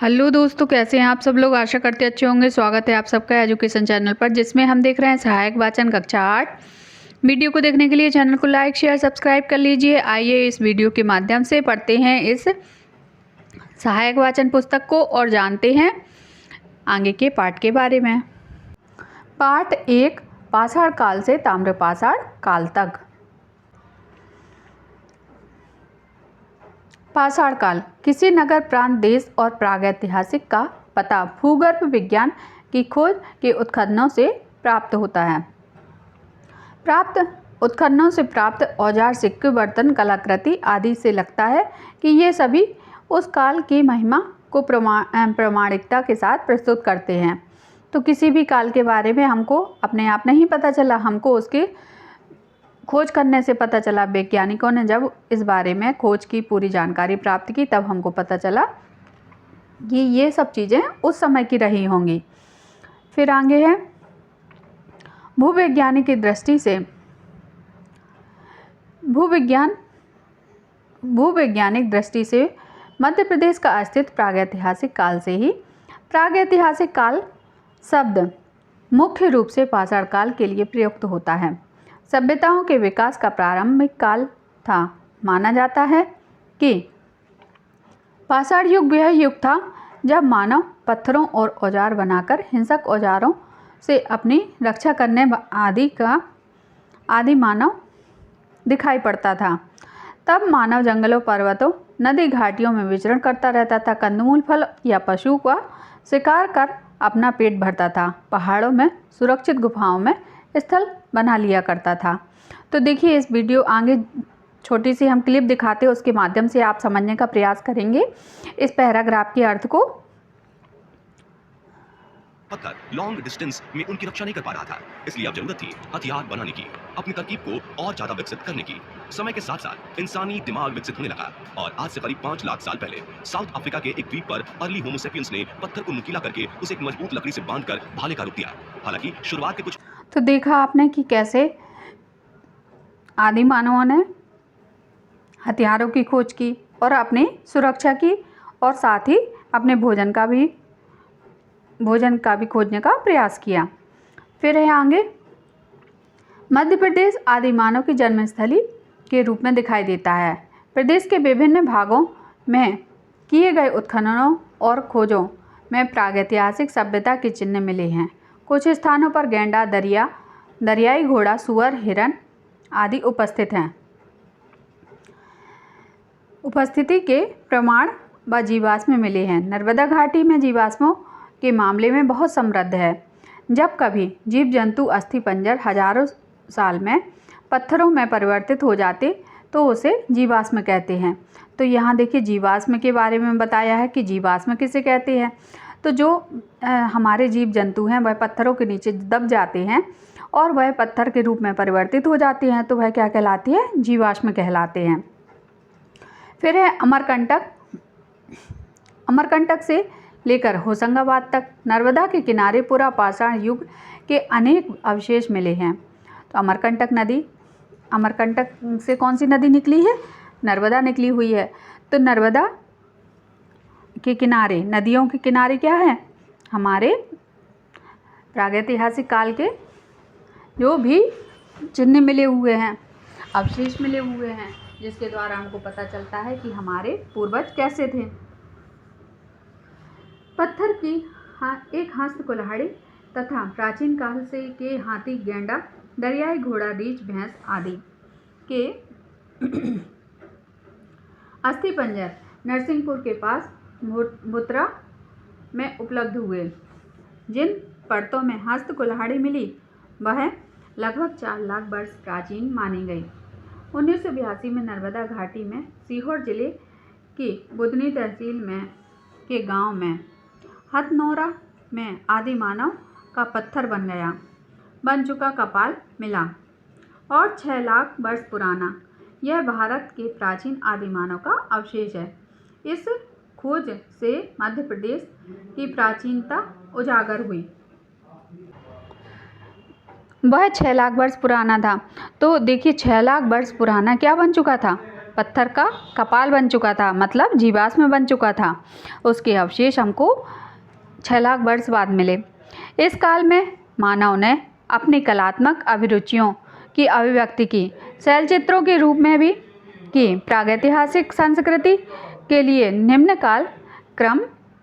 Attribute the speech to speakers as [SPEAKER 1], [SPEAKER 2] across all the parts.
[SPEAKER 1] Hello दोस्तों, कैसे हैं आप सब लोग। आशा करते अच्छे होंगे। स्वागत है आप सबका एजुकेशन चैनल पर, जिसमें हम देख रहे हैं सहायक वाचन कक्षा 8। वीडियो को देखने के लिए चैनल को लाइक शेयर सब्सक्राइब कर लीजिए। आइए इस वीडियो के माध्यम से पढ़ते हैं इस सहायक वाचन पुस्तक को और जानते हैं आगे के पाठ के बारे में। पाठ 1, पाषाण काल से ताम्रपाषाण काल तक। पाषाण काल किसी नगर प्रांत देश और प्रागैतिहासिक का पता भूगर्भ विज्ञान की खोज के उत्खननों से प्राप्त होता है। उत्खननों से प्राप्त औजार, सिक्के, बर्तन, कलाकृति आदि से लगता है कि ये सभी उस काल की महिमा को प्रामाणिकता के साथ प्रस्तुत करते हैं। तो किसी भी काल के बारे में हमको अपने आप नहीं पता चला, हमको उसके खोज करने से पता चला। वैज्ञानिकों ने जब इस बारे में खोज की पूरी जानकारी प्राप्त की, तब हमको पता चला कि ये सब चीज़ें उस समय की रही होंगी। फिर आगे है भूवैज्ञानिक की दृष्टि से भूवैज्ञानिक दृष्टि से मध्य प्रदेश का अस्तित्व प्रागैतिहासिक काल से ही। प्रागैतिहासिक काल शब्द मुख्य रूप से पाषाण काल के लिए प्रयुक्त होता है। सभ्यताओं के विकास का प्रारंभिक काल था। माना जाता है कि पाषाण युग वह युग था जब मानव पत्थरों और औजार बनाकर हिंसक औजारों से अपनी रक्षा करने आदि मानव दिखाई पड़ता था। तब मानव जंगलों, पर्वतों, नदी घाटियों में विचरण करता रहता था। कंदमूल, फल या पशु का शिकार कर अपना पेट भरता था। पहाड़ों में सुरक्षित गुफाओं में स्थल बना लिया करता था। तो देखिए, इस वीडियो आगे छोटी सी हम क्लिप दिखाते हैं, उसके माध्यम से आप समझने का प्रयास करेंगे इस पैराग्राफ के अर्थ को।
[SPEAKER 2] पत्थर लॉन्ग डिस्टेंस में उनकी रक्षा नहीं कर पा रहा था, इसलिए अब जरूरत थी हथियार बनाने की, अपनी तरकीब को और ज्यादा विकसित करने की। समय के साथ साथ इंसानी दिमाग विकसित होने लगा और आज से करीब 5 लाख साल पहले साउथ अफ्रीका के एक द्वीप पर अर्ली होमो सेपियंस ने पत्थर को नुकीला करके उसे एक मजबूत लकड़ी से बांधकर भाले का रूप दिया। हालांकि शुरुआत के कुछ
[SPEAKER 1] तो देखा आपने कि कैसे आदि मानवों ने हथियारों की खोज की और अपनी सुरक्षा की, और साथ ही अपने भोजन का भी खोजने का प्रयास किया। फिर है आगे, मध्य प्रदेश आदि मानव की जन्मस्थली के रूप में दिखाई देता है। प्रदेश के विभिन्न भागों में किए गए उत्खननों और खोजों में प्रागैतिहासिक सभ्यता के चिन्ह मिले हैं। कुछ स्थानों पर गैंडा, दरियाई घोड़ा, सुअर, हिरन आदि उपस्थिति के प्रमाण व जीवाश्म मिले हैं। नर्मदा घाटी में जीवाश्मों के मामले में बहुत समृद्ध है। जब कभी जीव जंतु अस्थि पंजर हजारों साल में पत्थरों में परिवर्तित हो जाते तो उसे जीवाश्म कहते हैं। तो यहाँ देखिए, जीवाश्म के बारे में बताया है कि जीवाश्म किसे कहते हैं। तो जो हमारे जीव जंतु हैं वह पत्थरों के नीचे दब जाते हैं और वह पत्थर के रूप में परिवर्तित हो जाते हैं, तो वह क्या कहलाती है? जीवाश्म कहलाते हैं। फिर है अमरकंटक से लेकर होशंगाबाद तक नर्मदा के किनारे पूरा पाषाण युग के अनेक अवशेष मिले हैं। तो अमरकंटक से कौन सी नदी निकली है? नर्मदा निकली हुई है। तो नर्मदा के किनारे, नदियों के किनारे क्या है? हमारे प्रागैतिहासिक काल के जो भी चिन्ह मिले हुए हैं, अवशेष मिले हुए हैं, जिसके द्वारा हमको पता चलता है कि हमारे पूर्वज कैसे थे। पत्थर की एक हस्त कुल्हाड़ी तथा प्राचीन काल से के हाथी, गैंडा, दरियाई घोड़ा, रीछ, भैंस आदि के अस्थिपंजर नरसिंहपुर के पास मुत्रा में उपलब्ध हुए। जिन परतों में हस्त कुल्हाड़ी मिली वह लगभग 4 लाख वर्ष प्राचीन मानी गई। 1982 में नर्मदा घाटी में सीहोर जिले की बुदनी तहसील में के गांव में हथनोरा में आदि मानव का पत्थर बन चुका कपाल मिला और 6 लाख वर्ष पुराना। यह भारत के प्राचीन आदि मानव का अवशेष है। इस खोज से मध्य प्रदेश की प्राचीनता उजागर हुई। वह 6 लाख वर्ष पुराना था। तो देखिए, 6 लाख वर्ष पुराना क्या बन चुका था? पत्थर का कपाल बन चुका था, मतलब जीवाश्म बन चुका था। उसके अवशेष हमको 6 लाख वर्ष बाद मिले। इस काल में मानव ने अपनी कलात्मक अभिरुचियों की अभिव्यक्ति की, शैल चित्रों के रूप में भी की। प्रागैतिहासिक संस्कृति के लिए निम्न काल क्रम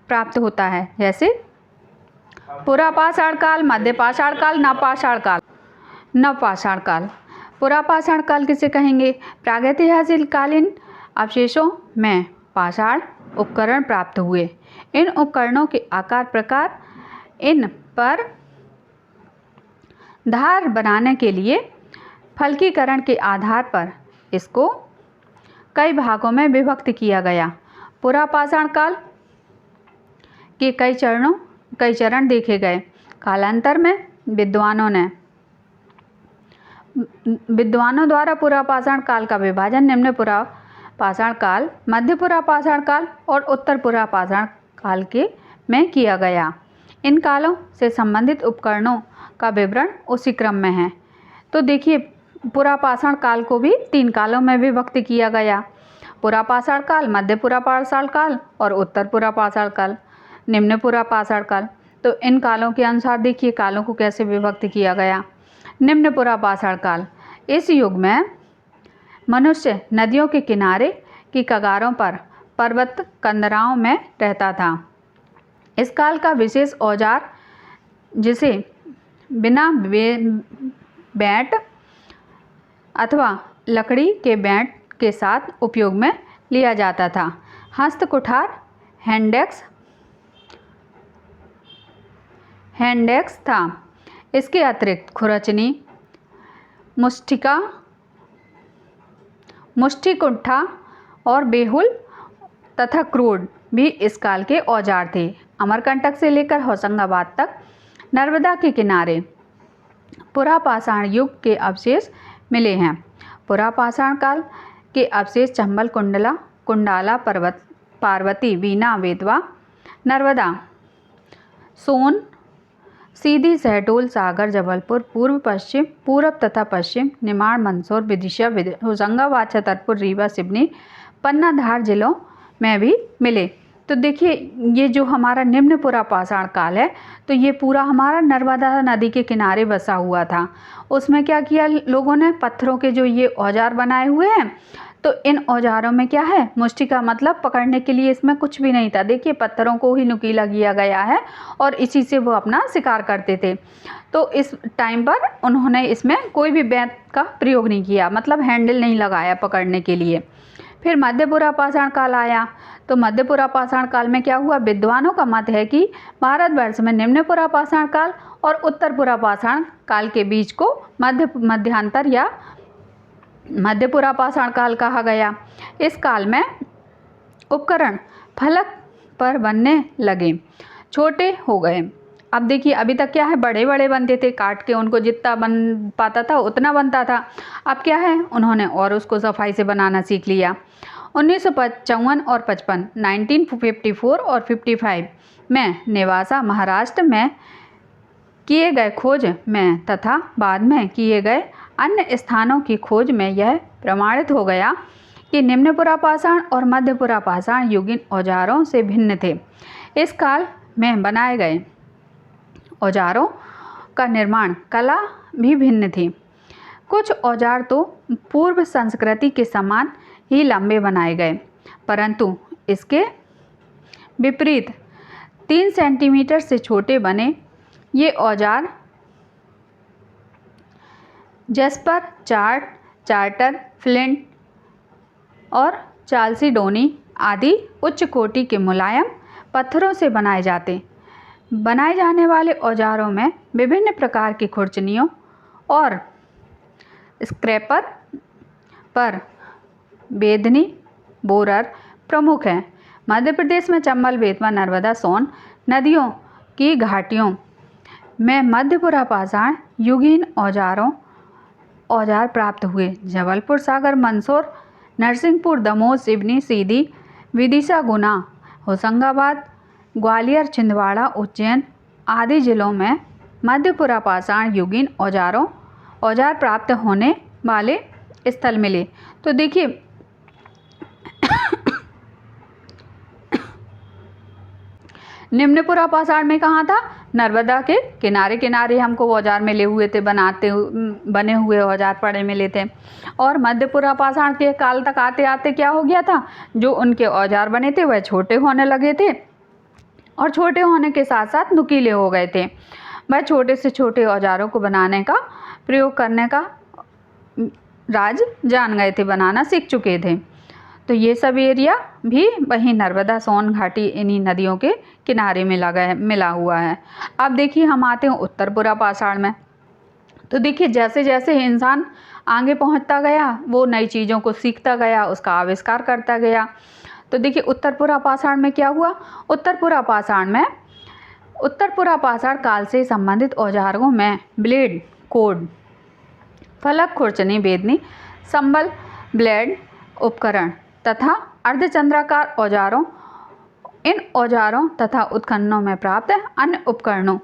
[SPEAKER 1] प्राप्त होता है, जैसे पुरापाषाण काल, मध्यपाषाण काल, नवपाषाण काल। नवपाषाण काल, पुरापाषाण काल किसे कहेंगे? प्रागैतिहासिक कालीन अवशेषों में पाषाण उपकरण प्राप्त हुए। इन उपकरणों के आकार प्रकार, इन पर धार बनाने के लिए फलकीकरण के आधार पर इसको कई भागों में विभक्त किया गया। पुरापाषाण काल के कई चरण देखे गए। कालांतर में विद्वानों द्वारा पुरापाषाण काल का विभाजन निम्न पुरापाषाण काल, मध्य पुरापाषाण काल और उत्तर पुरापाषाण काल के में किया गया। इन कालों से संबंधित उपकरणों का विवरण उसी क्रम में है। तो देखिए, पुरापाषाण काल को भी 3 कालों में विभक्त किया गया: पुरापाषाण काल, मध्य पुरापाषाण काल और उत्तर पुरापाषाण काल, निम्न पुरापाषाण काल। तो इन कालों के अनुसार देखिए कालों को कैसे विभक्त किया गया। निम्न पुरापाषाण काल, इस युग में मनुष्य नदियों के किनारे की कगारों पर पर्वत कंदराओं में रहता था। इस काल का विशेष औजार, जिसे बिना बैंट अथवा लकड़ी के बैंट के साथ उपयोग में लिया जाता था, हस्त कुठार हैंडेक्स था। इसके अतिरिक्त खुरचनी, मुष्टि कुंठा और बेहुल तथा क्रोड भी इस काल के औजार थे। अमरकंटक से लेकर होशंगाबाद तक नर्मदा के किनारे पुरापाषाण युग के अवशेष मिले हैं। पुरापाषाण काल के अवशेष चंबल, कुंडाला पर्वत, पार्वती, वीना, बेतवा, नर्मदा, सोन, सीधी, शहडोल, सागर, जबलपुर, पूर्व तथा पश्चिम, निमाड़, मंदसौर, विदिशा, होशंगाबाद, छतरपुर, रीवा, सिवनी, पन्ना, धार जिलों में भी मिले। तो देखिए, ये जो हमारा निम्न पुरापाषाण काल है, तो ये पूरा हमारा नर्मदा नदी के किनारे बसा हुआ था। उसमें क्या किया लोगों ने? पत्थरों के जो ये औजार बनाए हुए हैं, तो इन औजारों में क्या है? मुष्टि का मतलब पकड़ने के लिए इसमें कुछ भी नहीं था। देखिए, पत्थरों को ही नुकीला किया गया है और इसी से वो अपना शिकार करते थे। तो इस टाइम पर उन्होंने इसमें कोई भी बैंट का प्रयोग नहीं किया, मतलब हैंडल नहीं लगाया पकड़ने के लिए। फिर मध्य पुरापाषाण काल आया। तो मध्य पुरापाषाण काल में क्या हुआ? विद्वानों का मत है कि भारतवर्ष में निम्न पुरापाषाण काल और उत्तर पुरापाषाण काल के बीच को मध्यांतर या मध्य पुरापाषाण काल कहा गया। इस काल में उपकरण फलक पर बनने लगे, छोटे हो गए। अब देखिए, अभी तक क्या है? बड़े बड़े बनते थे, काट के उनको जितना बन पाता था उतना बनता था। अब क्या है? उन्होंने और उसको सफाई से बनाना सीख लिया। 1955 और 55, 1954 और 55 में नेवासा, महाराष्ट्र में किए गए खोज में तथा बाद में किए गए अन्य स्थानों की खोज में यह प्रमाणित हो गया कि निम्न पुरापाषाण और मध्य पुरापाषाण युगीन औजारों से भिन्न थे। इस काल में बनाए गए औजारों का निर्माण कला भी भिन्न थी। कुछ औजार तो पूर्व संस्कृति के समान ही लंबे बनाए गए, परंतु इसके विपरीत 3 सेंटीमीटर से छोटे बने ये औजार जैस्पर, चार्टर, फ्लिंट और चाल्सीडोनी आदि उच्च कोटि के मुलायम पत्थरों से बनाए जाने वाले औजारों में विभिन्न प्रकार की खुरचनियों और स्क्रैपर पर बेदनी, बोरर प्रमुख हैं। मध्य प्रदेश में चंबल, बेतवा, नर्मदा, सोन नदियों की घाटियों में मध्य पुरापाषाण युगीन औजार प्राप्त हुए। जबलपुर, सागर, मंदसौर, नरसिंहपुर, दमोह, सिवनी, सीधी, विदिशा, गुना, होशंगाबाद, ग्वालियर, छिंदवाड़ा, उज्जैन आदि जिलों में मध्य पुरापाषाण युगीन औजार प्राप्त होने वाले स्थल मिले। तो देखिए, निम्नपुरा पाषाण में कहाँ था? नर्मदा के किनारे किनारे हमको औजार मिले हुए थे, बने हुए औजार पड़े मिले थे। और मध्यपुरा पाषाण के काल तक आते आते क्या हो गया था, जो उनके औजार बने थे वह छोटे होने लगे थे और छोटे होने के साथ साथ नुकीले हो गए थे। वह छोटे से छोटे औजारों को बनाने का, प्रयोग करने का राज जान गए थे, बनाना सीख चुके थे। तो ये सब एरिया भी वहीं नर्मदा सोन घाटी इन्हीं नदियों के किनारे मिला हुआ है। अब देखिए हम आते हैं उत्तरपुरा पाषाण में। तो देखिए जैसे जैसे इंसान आगे पहुंचता गया वो नई चीज़ों को सीखता गया, उसका आविष्कार करता गया। तो देखिए उत्तरपुरा पाषाण में क्या हुआ? उत्तरपुरा पाषाण काल से संबंधित औजारों में ब्लेड, कोड, फलक, खुरचनी, बेदनी, संबल, ब्लेड, उपकरण तथा अर्धचंद्राकार औजारों, इन औजारों तथा उत्खननों में प्राप्त अन्य उपकरणों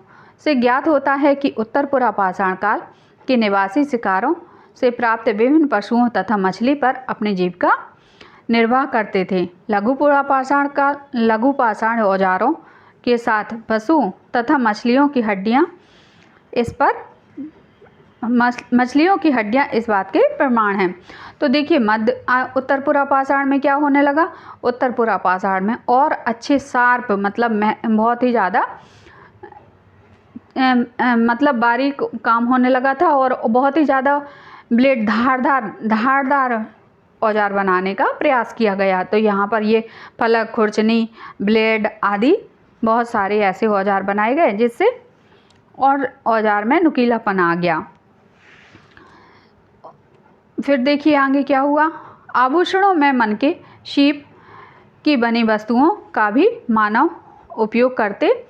[SPEAKER 1] से ज्ञात होता है कि उत्तरपुरा पाषाण काल के निवासी शिकारों से प्राप्त विभिन्न पशुओं तथा मछली पर अपनी जीविका निर्वाह करते थे। लघु पाषाण औजारों के साथ पशु तथा मछलियों की हड्डियां इस बात के प्रमाण हैं। तो देखिए उत्तरपुरा पाषाण में क्या होने लगा? उत्तरपुरा पाषाण में और अच्छे शार्प, मतलब बहुत ही ज़्यादा मतलब बारीक काम होने लगा था और बहुत ही ज़्यादा ब्लेड, धारदार औजार बनाने का प्रयास किया गया। तो यहाँ पर ये फलक, खुरचनी, ब्लेड आदि बहुत सारे ऐसे औजार बनाए गए जिससे और औजार में नुकीलापन आ गया। फिर देखिए आगे क्या हुआ? आभूषणों में मनके, शीप की बनी वस्तुओं का भी मानव उपयोग करते।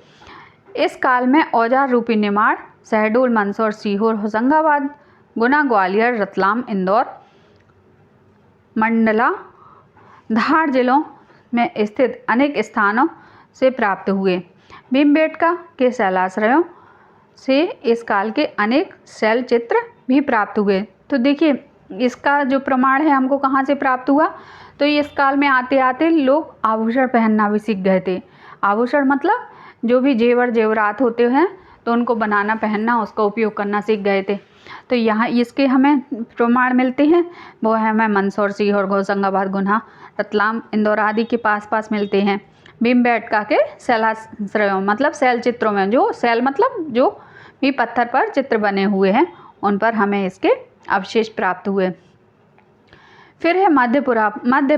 [SPEAKER 1] इस काल में औजार रूपी निमाड़ शहडोल, मंदसौर, सीहोर, होशंगाबाद, गुना, ग्वालियर, रतलाम, इंदौर, मंडला, धार जिलों में स्थित अनेक स्थानों से प्राप्त हुए। भीमबेटका के शैलाश्रयों से इस काल के अनेक शैल चित्र भी प्राप्त हुए। तो देखिए इसका जो प्रमाण है हमको कहाँ से प्राप्त हुआ? तो इस काल में आते आते लोग आभूषण पहनना भी सीख गए थे। आभूषण मतलब जो भी जेवरात होते हैं तो उनको बनाना, पहनना, उसका उपयोग करना सीख गए थे। तो यहाँ इसके हमें प्रमाण मिलते हैं, वो है हमें मंदसौर, सीहोर, होशंगाबाद, गुना, रतलाम, इंदौर आदि के पास मिलते हैं। भीमबेटका के शैलाश्रयों मतलब शैल चित्रों में, जो शैल मतलब जो भी पत्थर पर चित्र बने हुए हैं उन पर हमें इसके अवशेष प्राप्त हुए। फिर है मध्य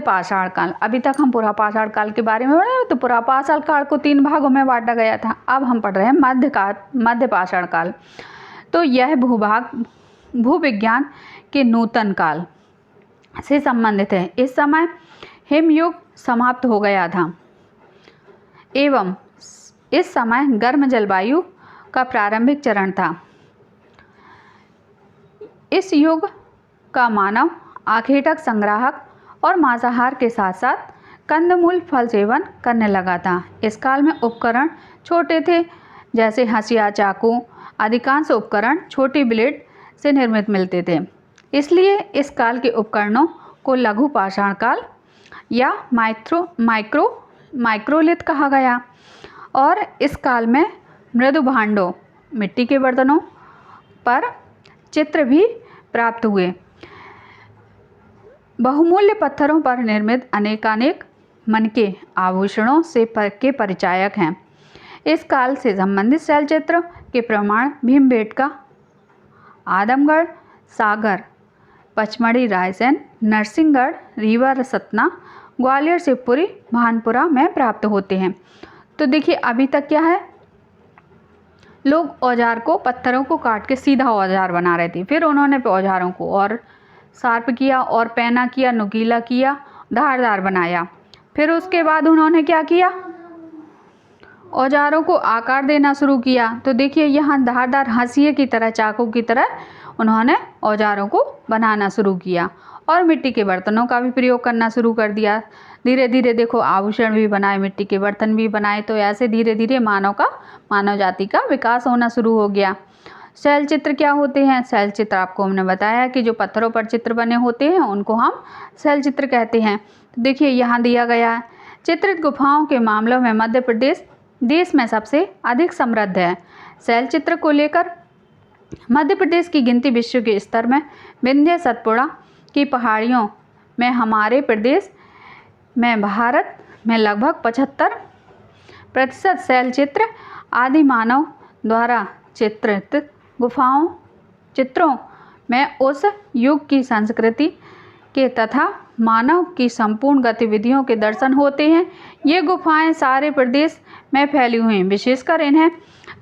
[SPEAKER 1] पाषाण काल। अभी तक हम पुरा पाषाण काल के बारे में पढ़े, तो पुरा पाषाण काल को 3 भागों में बांटा गया था। अब हम पढ़ रहे हैं मध्य पाषाण काल। तो यह भूविज्ञान के नूतन काल से संबंधित है। इस समय हिमयुग समाप्त हो गया था एवं इस समय गर्म जलवायु का प्रारंभिक चरण था। इस युग का मानव आखेटक, संग्राहक और मांसाहार के साथ साथ कंदमूल, फल सेवन करने लगा था। इस काल में उपकरण छोटे थे, जैसे हंसिया, चाकू। अधिकांश उपकरण छोटी ब्लेड से निर्मित मिलते थे, इसलिए इस काल के उपकरणों को लघु पाषाण काल या माइक्रोलिथ कहा गया। और इस काल में मृदु भांडों, मिट्टी के बर्तनों पर चित्र भी प्राप्त हुए। बहुमूल्य पत्थरों पर निर्मित अनेकानेक मनके आभूषणों के परिचायक हैं। इस काल से संबंधित शैल चित्र के प्रमाण भीमबेटका, आदमगढ़, सागर, पचमढ़ी, रायसेन, नरसिंहगढ़, रीवा, सतना, ग्वालियर, शिवपुरी, भानपुरा में प्राप्त होते हैं। तो देखिए अभी तक क्या है, लोग औजार को, पत्थरों को काट के सीधा औजार बना रहे थे। फिर उन्होंने औजारों को और शार्प किया और पैना किया, नुकीला किया, धारदार बनाया। फिर उसके बाद उन्होंने क्या किया, औजारों को आकार देना शुरू किया। तो देखिए यहाँ धारदार हंसिए की तरह, चाकू की तरह उन्होंने औजारों को बनाना शुरू किया और मिट्टी के बर्तनों का भी प्रयोग करना शुरू कर दिया। धीरे धीरे देखो आभूषण भी बनाए, मिट्टी के बर्तन भी बनाए। तो ऐसे धीरे धीरे मानव जाति का विकास होना शुरू हो गया। शैल चित्र क्या होते हैं? शैल चित्र आपको हमने बताया कि जो पत्थरों पर चित्र बने होते हैं उनको हम शैल चित्र कहते हैं। तो देखिए यहाँ दिया गया है, चित्रित गुफाओं के मामलों में मध्य प्रदेश देश में सबसे अधिक समृद्ध है। शैलचित्र को लेकर मध्य प्रदेश की गिनती विश्व के स्तर में विंध्य सतपुड़ा की पहाड़ियों में हमारे प्रदेश में भारत में लगभग 75% शैलचित्र आदि मानव द्वारा चित्रित चित्रों में उस युग की संस्कृति के तथा मानव की संपूर्ण गतिविधियों के दर्शन होते हैं। ये गुफाएं सारे प्रदेश में फैली हुई हैं। विशेषकर इन्हें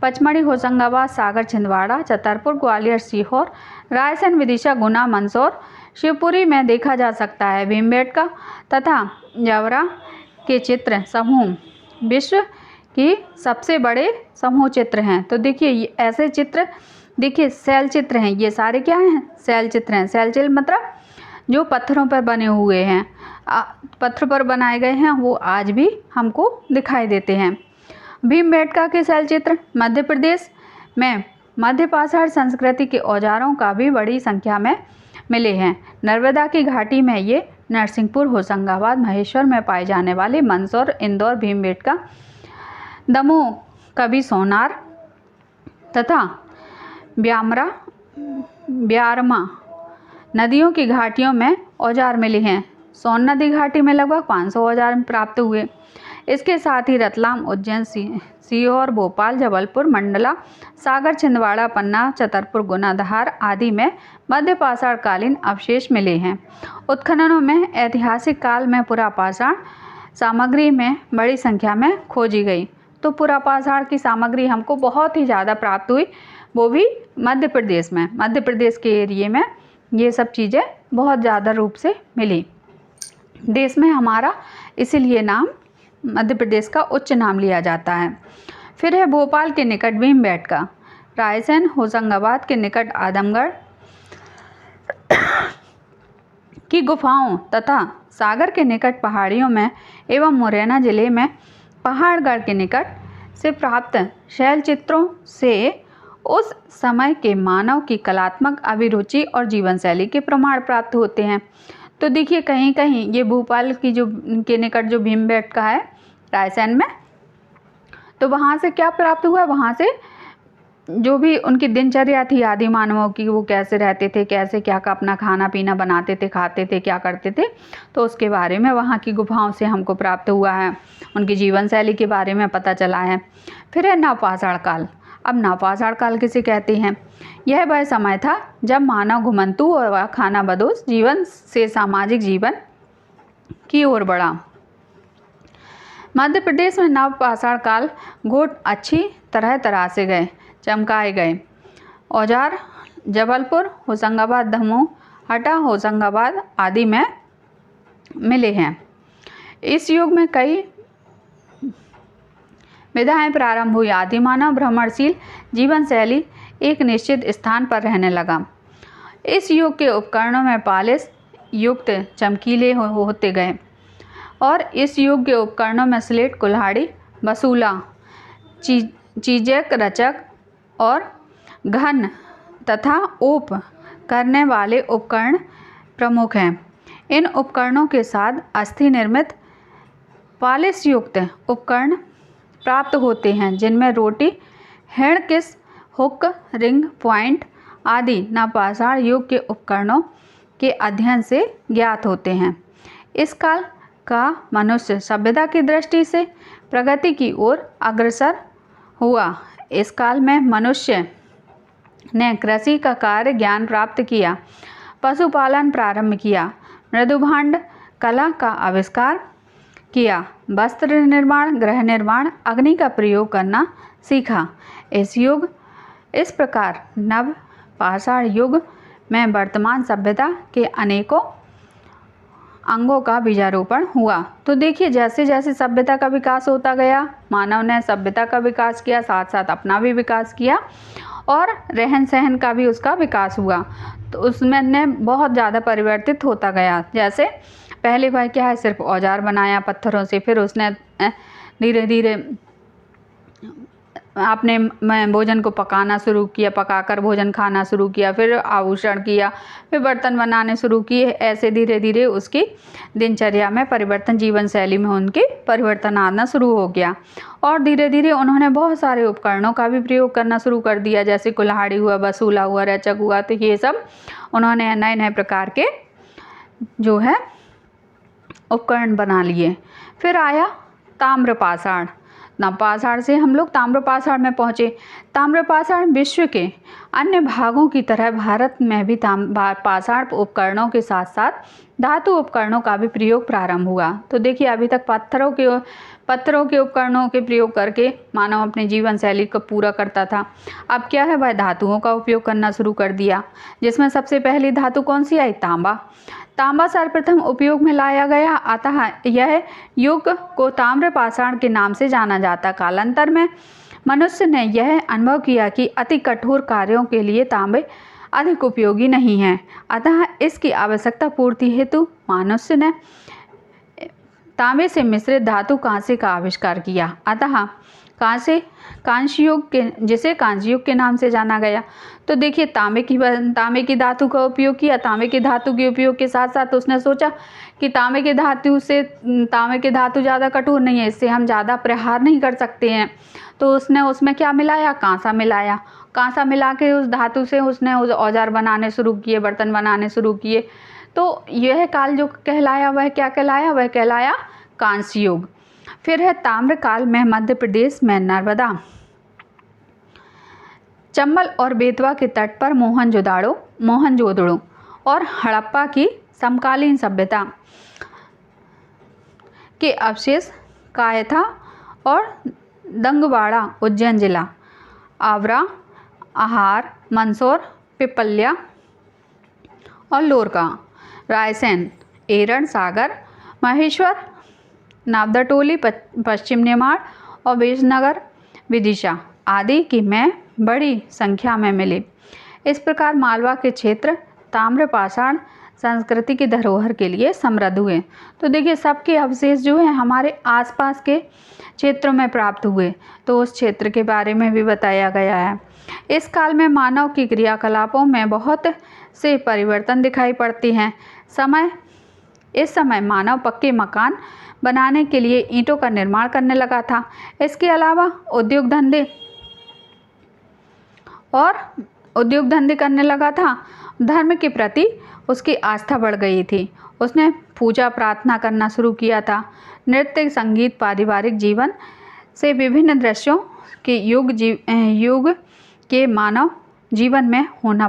[SPEAKER 1] पचमढ़ी, होशंगाबाद, सागर, छिंदवाड़ा, छतरपुर, ग्वालियर, सीहोर, रायसेन, विदिशा, गुना, मंदसौर, शिवपुरी में देखा जा सकता है। भीमबेटका तथा जवरा के चित्र समूह विश्व की सबसे बड़े समूह चित्र हैं। तो देखिए ऐसे चित्र, देखिए शैल चित्र हैं, ये सारे क्या हैं? शैल चित्र हैं। शैल चित्र मतलब जो पत्थरों पर बने हुए हैं, पत्थर पर बनाए गए हैं, वो आज भी हमको दिखाई देते हैं। भीमबेटका के शैल चित्र मध्य प्रदेश में मध्य पाषाण संस्कृति के औजारों का भी बड़ी संख्या में मिले हैं। नर्मदा की घाटी में ये नरसिंहपुर, होशंगाबाद, महेश्वर में पाए जाने वाले मंदसौर, इंदौर, भीमबेटका, दमोह, कभी सोनार तथा ब्यारमा नदियों की घाटियों में औजार मिले हैं। सोन नदी घाटी में लगभग 500 औजार प्राप्त हुए। इसके साथ ही रतलाम, उज्जैन, सीहोर, भोपाल, जबलपुर, मंडला, सागर, छिंदवाड़ा, पन्ना, छतरपुर, गुना, धार आदि में मध्य पाषाण कालीन अवशेष मिले हैं। उत्खननों में ऐतिहासिक काल में पुरापाषाण सामग्री में बड़ी संख्या में खोजी गई। तो पुरापाषाण की सामग्री हमको बहुत ही ज़्यादा प्राप्त हुई, वो भी मध्य प्रदेश में, मध्य प्रदेश के एरिए में ये सब चीज़ें बहुत ज़्यादा रूप से मिली। देश में हमारा इसीलिए नाम मध्य प्रदेश का उच्च नाम लिया जाता है। फिर है भोपाल के निकट भीमबेटका, रायसेन, होशंगाबाद के निकट आदमगढ़ की गुफाओं तथा सागर के निकट पहाड़ियों में एवं मुरैना जिले में पहाड़गढ़ के निकट से प्राप्त शैल चित्रों से उस समय के मानव की कलात्मक अभिरुचि और जीवन शैली के प्रमाण प्राप्त होते हैं। तो देखिए कहीं कहीं ये भोपाल की जो के निकट जो भीमबेटका है रायसेन में, तो वहाँ से क्या प्राप्त हुआ? वहाँ से जो भी उनकी दिनचर्या थी आदि मानवों की, वो कैसे रहते थे, कैसे क्या का अपना खाना पीना बनाते थे, खाते थे, क्या करते थे, तो उसके बारे में वहाँ की गुफाओं से हमको प्राप्त हुआ है। उनकी जीवन शैली के बारे में पता चला है। फिर है नवपाषाण काल। अब नवपाषाण काल किसे कहते हैं? यह वह समय था जब मानव घुमंतू और खानाबदोश जीवन से सामाजिक जीवन की ओर बढ़ा। मध्य प्रदेश में नवपाषाण काल घोट अच्छी तरह तरासे गए, चमकाए गए। औजार जबलपुर, होशंगाबाद, दमोह, हटा, होशंगाबाद आदि में मिले हैं। इस युग में कई विधाएं प्रारंभ हुई। आदिमानव भ्रमणशील जीवन शैली एक निश्चित स्थान पर रहने लगा। इस युग के उपकरणों में पालिश युक्त चमकीले होते गए और इस युग के उपकरणों में स्लेट, कुल्हाड़ी, बसूला, चीजक, रचक और घन तथा ओप करने वाले उपकरण प्रमुख हैं। इन उपकरणों के साथ अस्थि निर्मित पालिश युक्त उपकरण प्राप्त होते हैं, जिनमें रोटी, हेड़किस, हुक, रिंग, पॉइंट आदि नवपाषाण युग के उपकरणों के अध्ययन से ज्ञात होते हैं। इस काल का मनुष्य सभ्यता की दृष्टि से प्रगति की ओर अग्रसर हुआ। इस काल में मनुष्य ने कृषि का कार्य ज्ञान प्राप्त किया, पशुपालन प्रारंभ किया, मृदुभांड कला का आविष्कार किया, वस्त्र निर्माण, गृह निर्माण, अग्नि का प्रयोग करना सीखा। इस प्रकार नवपाषाण युग में वर्तमान सभ्यता के अनेकों अंगों का बीजारोपण हुआ। तो देखिए जैसे जैसे सभ्यता का विकास होता गया, मानव ने सभ्यता का विकास किया, साथ साथ अपना भी विकास किया और रहन सहन का भी उसका विकास हुआ। तो उसमें ने बहुत ज़्यादा परिवर्तित होता गया। जैसे पहले वह क्या है, सिर्फ औजार बनाया पत्थरों से, फिर उसने धीरे धीरे आपने भोजन को पकाना शुरू किया, पकाकर भोजन खाना शुरू किया, फिर आभूषण किया, फिर बर्तन बनाने शुरू किए। ऐसे धीरे धीरे उसकी दिनचर्या में परिवर्तन, जीवन शैली में उनके परिवर्तन आना शुरू हो गया। और धीरे धीरे उन्होंने बहुत सारे उपकरणों का भी प्रयोग करना शुरू कर दिया, जैसे कुल्हाड़ी हुआ, बसूला हुआ, रेचक हुआ। तो ये सब उन्होंने नए नए प्रकार के जो है उपकरण बना लिए। फिर आया ताम्रपाषाण। पाषाण से हम लोग ताम्रपाषाण में पहुँचे। ताम्रपाषाण विश्व के अन्य भागों की तरह भारत में भी पाषाण उपकरणों के साथ साथ धातु उपकरणों का भी प्रयोग प्रारंभ हुआ। तो देखिए, अभी तक पत्थरों के उपकरणों के प्रयोग करके मानव अपने जीवन शैली को पूरा करता था। अब क्या है, वह धातुओं का उपयोग करना शुरू कर दिया, जिसमें सबसे पहली धातु कौन सी आई? तांबा। तांबा सर्वप्रथम उपयोग में लाया गया, अतः यह युग को ताम्रपाषाण के नाम से जाना जाता। कालांतर में मनुष्य ने यह अनुभव किया कि अति कठोर कार्यों के लिए तांबे अधिक उपयोगी नहीं है, अतः इसकी आवश्यकता पूर्ति हेतु मनुष्य ने तांबे से मिश्रित धातु कांसे का आविष्कार किया। अतः कांस्य युग के, जिसे कांस्य युग के नाम से जाना गया। तो देखिए, तांबे की धातु का उपयोग किया। तांबे की धातु के उपयोग के साथ साथ उसने सोचा कि तांबे की धातु ज़्यादा कठोर नहीं है, इससे हम ज़्यादा प्रहार नहीं कर सकते हैं। तो उसने उसमें क्या मिलाया? कांसा मिलाया। कांसा मिला के उस धातु से उसने औजार बनाने शुरू किए, बर्तन बनाने शुरू किए। तो यह काल जो कहलाया, वह क्या कहलाया? वह कहलाया कांस्य युग। फिर है ताम्र काल में मध्य प्रदेश में नर्मदा, चंबल और बेतवा के तट पर मोहनजोदड़ो और हड़प्पा की समकालीन सभ्यता के अवशेष, कायथा और दंगवाड़ा उज्जैन जिला, आवरा, आहार, मंदसौर, पिपल्या और लोरका, रायसेन, एरन, सागर, महेश्वर, नावदटोली, पश्चिम नेमाड़ और विजयनगर, विदिशा आदि की में बड़ी संख्या में मिले। इस प्रकार मालवा के क्षेत्र ताम्रपाषाण संस्कृति की धरोहर के लिए समृद्ध हुए। तो देखिए, सबके अवशेष जो है हमारे आसपास के क्षेत्रों में प्राप्त हुए, तो उस क्षेत्र के बारे में भी बताया गया है। इस काल में मानव की क्रियाकलापों में बहुत से परिवर्तन दिखाई पड़ते हैं। इस समय मानव पक्के मकान बनाने के लिए ईंटों का निर्माण करने लगा था। इसके अलावा उद्योग धंधे करने लगा था। धर्म के प्रति उसकी आस्था बढ़ गई थी। उसने पूजा प्रार्थना करना शुरू किया था। नृत्य, संगीत, पारिवारिक जीवन से विभिन्न दृश्यों के युग के मानव जीवन में होना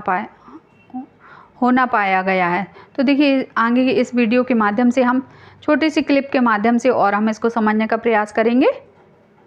[SPEAKER 1] पाया गया है। तो देखिए, आगे की इस वीडियो के माध्यम से हम छोटी सी क्लिप के माध्यम से और हम इसको समझने का प्रयास करेंगे।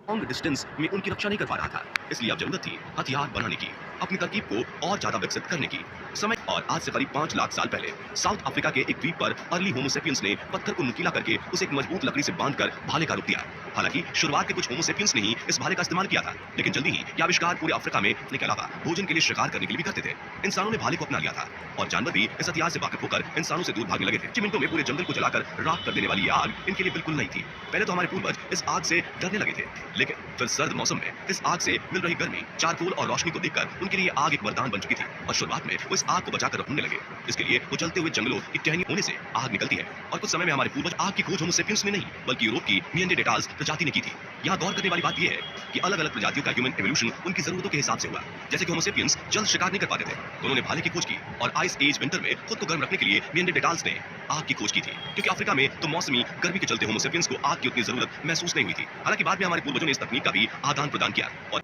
[SPEAKER 2] लॉन्ग डिस्टेंस में उनकी रक्षा नहीं कर पा रहा था, इसलिए अब जरूरत थी हथियार बनाने की, अपनी तरकीब को और ज्यादा विकसित करने की। समय और आज से करीब 5 लाख साल पहले साउथ अफ्रीका के एक द्वीप पर अर्ली होमोसेपियंस ने पत्थर को नुकीला करके उसे एक मजबूत लकड़ी से बांधकर भाले का रूप दिया। हालांकि शुरुआत के कुछ होमोसेपियंस ने ही इस भाले का इस्तेमाल किया था, लेकिन जल्दी ही यह आविष्कार पूरे अफ्रीका में के अलावा भोजन के लिए शिकार करने के लिए भी करते थे। इंसानों ने भाले को अपना लिया था और जानवर भी इस हथियार से वाकिफ होकर इंसानों से दूर भागने लगे थे। 6 मिनटों में पूरे जंगल को जलाकर राख कर देने वाली आग इनके लिए बिल्कुल नहीं थी। पहले तो हमारे पूर्वज इस आग से डरने लगे थे, लेकिन फिर सर्द मौसम में इस आग से मिल रही गर्मी, चारकोल और रोशनी को देखकर उनके लिए आग एक वरदान बन चुकी थी और शुरुआत में वो इस आग को बचाकर रखने लगे। इसके लिए वो जलते हुए जंगलों की टहनी होने से आग निकलती है और कुछ समय में हमारे पूर्वज आग की खोज होमोसेपियंस ने नहीं बल्कि यूरोप की निएंडरथाल्स प्रजाति ने की थी। यहाँ गौर करने वाली बात यह है कि अलग अलग प्रजातियों का ह्यूमन एवोल्यूशन उनकी जरूरतों के हिसाब से हुआ। जैसे कि होमोसेपियंस जल्द शिकार नहीं कर पाते थे, उन्होंने भाले की खोज की और आइस एज विंटर में खुद को गर्म रखने के लिए निएंडरथाल्स ने आग की खोज की थी, क्योंकि अफ्रीका में तो मौसमी गर्मी के चलते होमोसेपियंस को आग की उतनी जरूरत महसूस नहीं हुई थी। हालांकि बाद में हमारे पूर्वजों ने इस तकनीक का भी आदान प्रदान किया।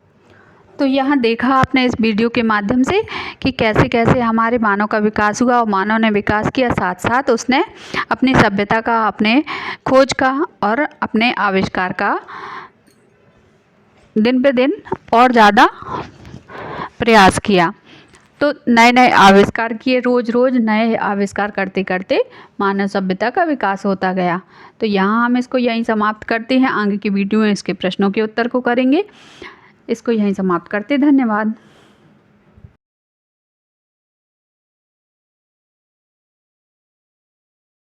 [SPEAKER 1] तो यहाँ देखा आपने इस वीडियो के माध्यम से कि कैसे कैसे हमारे मानव का विकास हुआ और मानव ने विकास किया, साथ साथ उसने अपनी सभ्यता का, अपने खोज का और अपने आविष्कार का दिन पे दिन और ज़्यादा प्रयास किया। तो नए नए आविष्कार किए, रोज़ रोज़ नए आविष्कार करते करते मानव सभ्यता का विकास होता गया। तो यहाँ हम इसको यहीं समाप्त करते हैं। आगे की वीडियो में इसके प्रश्नों के उत्तर को करेंगे। इसको यहीं समाप्त करते। धन्यवाद।